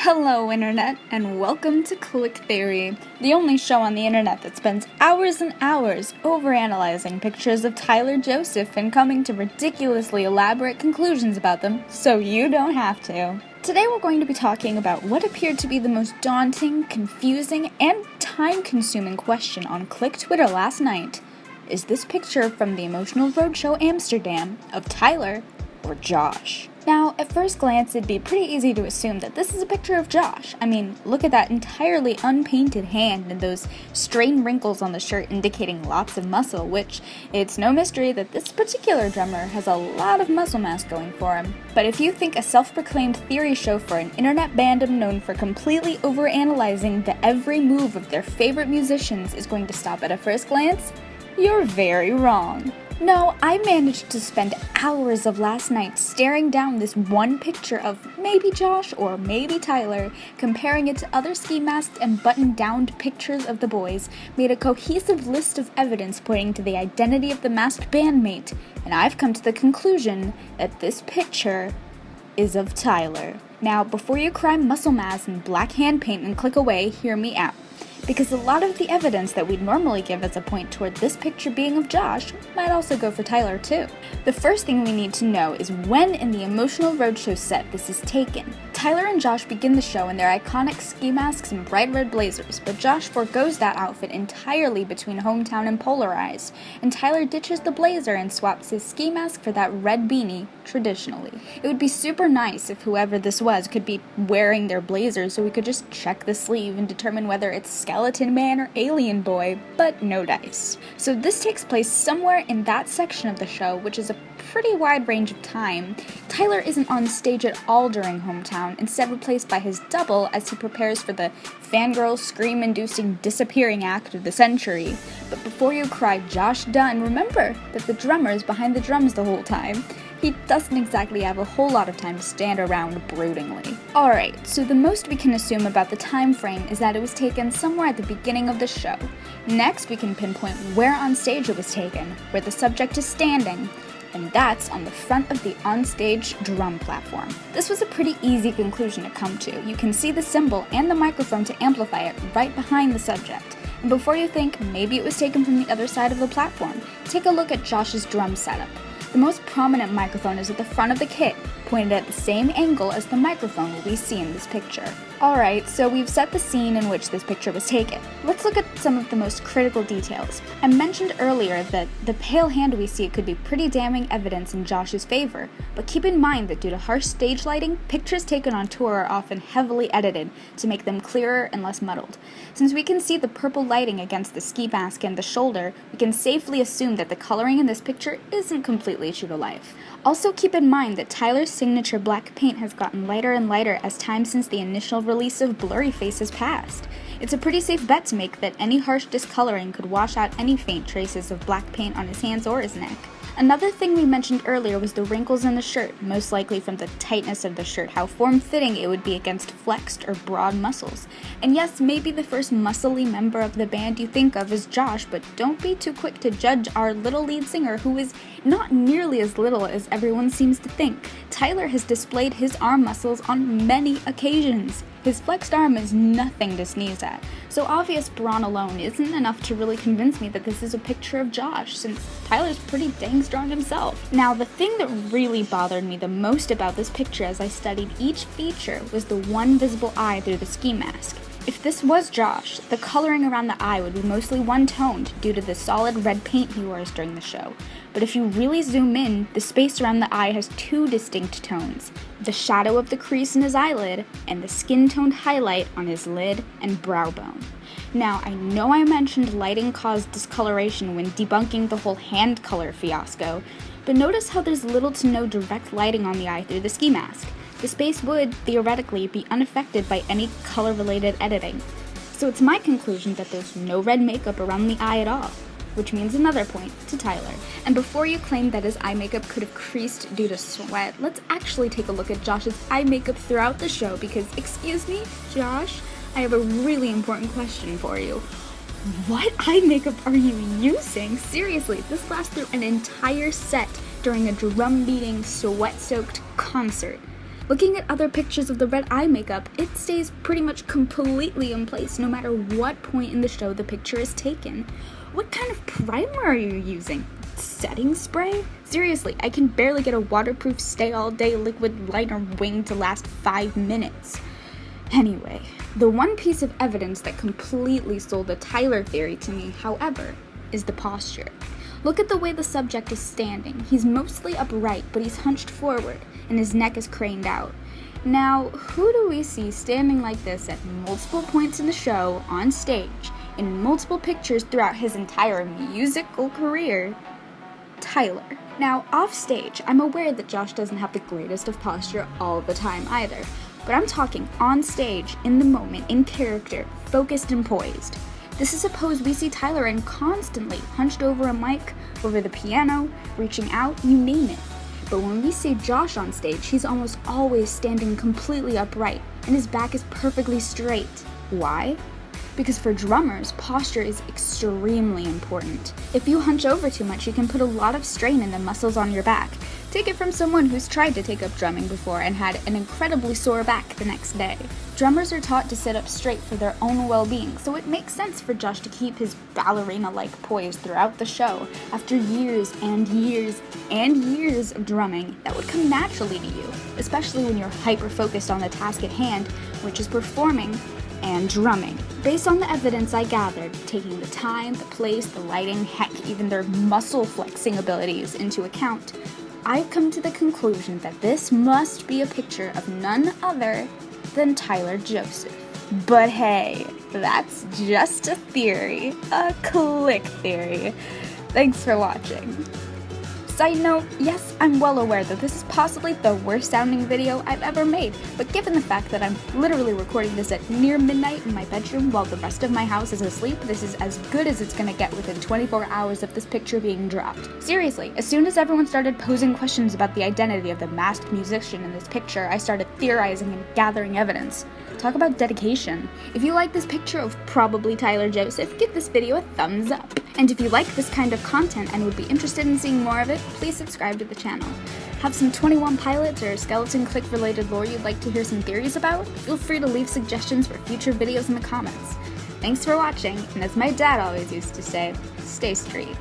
Hello Internet, and welcome to Clique Theory, the only show on the internet that spends hours and hours overanalyzing pictures of Tyler Joseph and coming to ridiculously elaborate conclusions about them, so you don't have to. Today we're going to be talking about what appeared to be the most daunting, confusing, and time-consuming question on Clique Twitter last night. Is this picture from the emotional roadshow Amsterdam of Tyler or Josh? Now, at first glance, it'd be pretty easy to assume that this is a picture of Josh. I mean, look at that entirely unpainted hand and those strained wrinkles on the shirt indicating lots of muscle, which it's no mystery that this particular drummer has a lot of muscle mass going for him. But if you think a self-proclaimed theory show for an internet bandom known for completely overanalyzing the every move of their favorite musicians is going to stop at a first glance, you're very wrong. No, I managed to spend hours of last night staring down this one picture of maybe Josh or maybe Tyler, comparing it to other ski masked and button-downed pictures of the boys, made a cohesive list of evidence pointing to the identity of the masked bandmate, and I've come to the conclusion that this picture is of Tyler. Now, before you cry muscle mass and black hand paint and click away, hear me out. Because a lot of the evidence that we'd normally give as a point toward this picture being of Josh might also go for Tyler too. The first thing we need to know is when in the emotional roadshow set this is taken. Tyler and Josh begin the show in their iconic ski masks and bright red blazers, but Josh forgoes that outfit entirely between Hometown and Polarized, and Tyler ditches the blazer and swaps his ski mask for that red beanie traditionally. It would be super nice if whoever this was could be wearing their blazers so we could just check the sleeve and determine whether it's Skeleton Man or Alien Boy, but no dice. So this takes place somewhere in that section of the show, which is a pretty wide range of time. Tyler isn't on stage at all during Hometown, instead replaced by his double as he prepares for the fangirl scream-inducing disappearing act of the century. But before you cry Josh done, remember that the drummer is behind the drums the whole time. He doesn't exactly have a whole lot of time to stand around broodingly. Alright, so the most we can assume about the time frame is that it was taken somewhere at the beginning of the show. Next, we can pinpoint where on stage it was taken, where the subject is standing, and that's on the front of the onstage drum platform. This was a pretty easy conclusion to come to. You can see the cymbal and the microphone to amplify it right behind the subject. And before you think maybe it was taken from the other side of the platform, take a look at Josh's drum setup. The most prominent microphone is at the front of the kit, pointed at the same angle as the microphone we see in this picture. Alright, so we've set the scene in which this picture was taken. Let's look at some of the most critical details. I mentioned earlier that the pale hand we see could be pretty damning evidence in Josh's favor, but keep in mind that due to harsh stage lighting, pictures taken on tour are often heavily edited to make them clearer and less muddled. Since we can see the purple lighting against the ski mask and the shoulder, we can safely assume that the coloring in this picture isn't completely true to life. Also keep in mind that Tyler's signature black paint has gotten lighter and lighter as time since the initial release of Blurry Face has passed. It's a pretty safe bet to make that any harsh discoloring could wash out any faint traces of black paint on his hands or his neck. Another thing we mentioned earlier was the wrinkles in the shirt, most likely from the tightness of the shirt, how form-fitting it would be against flexed or broad muscles. And yes, maybe the first muscly member of the band you think of is Josh, but don't be too quick to judge our little lead singer, who is not nearly as little as everyone seems to think. Tyler has displayed his arm muscles on many occasions. His flexed arm is nothing to sneeze at, so obvious brawn alone isn't enough to really convince me that this is a picture of Josh, since Tyler's pretty dang strong himself. Now, the thing that really bothered me the most about this picture as I studied each feature was the one visible eye through the ski mask. If this was Josh, the coloring around the eye would be mostly one-toned due to the solid red paint he wears during the show. But if you really zoom in, the space around the eye has two distinct tones: the shadow of the crease in his eyelid and the skin-toned highlight on his lid and brow bone. Now, I know I mentioned lighting caused discoloration when debunking the whole hand color fiasco, but notice how there's little to no direct lighting on the eye through the ski mask. The space would, theoretically, be unaffected by any color-related editing. So it's my conclusion that there's no red makeup around the eye at all, which means another point to Tyler. And before you claim that his eye makeup could have creased due to sweat, let's actually take a look at Josh's eye makeup throughout the show because, excuse me, Josh, I have a really important question for you. What eye makeup are you using? Seriously, this lasts through an entire set during a drum-beating, sweat-soaked concert. Looking at other pictures of the red eye makeup, it stays pretty much completely in place no matter what point in the show the picture is taken. What kind of primer are you using? Setting spray? Seriously, I can barely get a waterproof stay-all-day liquid liner wing to last 5 minutes. Anyway, the one piece of evidence that completely sold the Tyler theory to me, however, is the posture. Look at the way the subject is standing. He's mostly upright, but he's hunched forward, and his neck is craned out. Now, who do we see standing like this at multiple points in the show, on stage, in multiple pictures throughout his entire musical career? Tyler. Now, off stage, I'm aware that Josh doesn't have the greatest of posture all the time either, but I'm talking on stage, in the moment, in character, focused and poised. This is a pose we see Tyler in constantly, hunched over a mic, over the piano, reaching out, you name it. But when we see Josh on stage, he's almost always standing completely upright, and his back is perfectly straight. Why? Because for drummers, posture is extremely important. If you hunch over too much, you can put a lot of strain in the muscles on your back. Take it from someone who's tried to take up drumming before and had an incredibly sore back the next day. Drummers are taught to sit up straight for their own well-being, so it makes sense for Josh to keep his ballerina-like poise throughout the show after years and years and years of drumming that would come naturally to you, especially when you're hyper-focused on the task at hand, which is performing and drumming. Based on the evidence I gathered, taking the time, the place, the lighting, heck, even their muscle flexing abilities into account, I've come to the conclusion that this must be a picture of none other than Tyler Joseph. But hey, that's just a theory, a clique theory. Thanks for watching. Side note, yes, I'm well aware that this is possibly the worst sounding video I've ever made, but given the fact that I'm literally recording this at near midnight in my bedroom while the rest of my house is asleep, this is as good as it's gonna get within 24 hours of this picture being dropped. Seriously, as soon as everyone started posing questions about the identity of the masked musician in this picture, I started theorizing and gathering evidence. Talk about dedication. If you like this picture of probably Tyler Joseph, give this video a thumbs up. And if you like this kind of content and would be interested in seeing more of it, please subscribe to the channel. Have some 21 Pilots or Skeleton Clique related lore you'd like to hear some theories about? Feel free to leave suggestions for future videos in the comments. Thanks for watching, and as my dad always used to say, stay straight.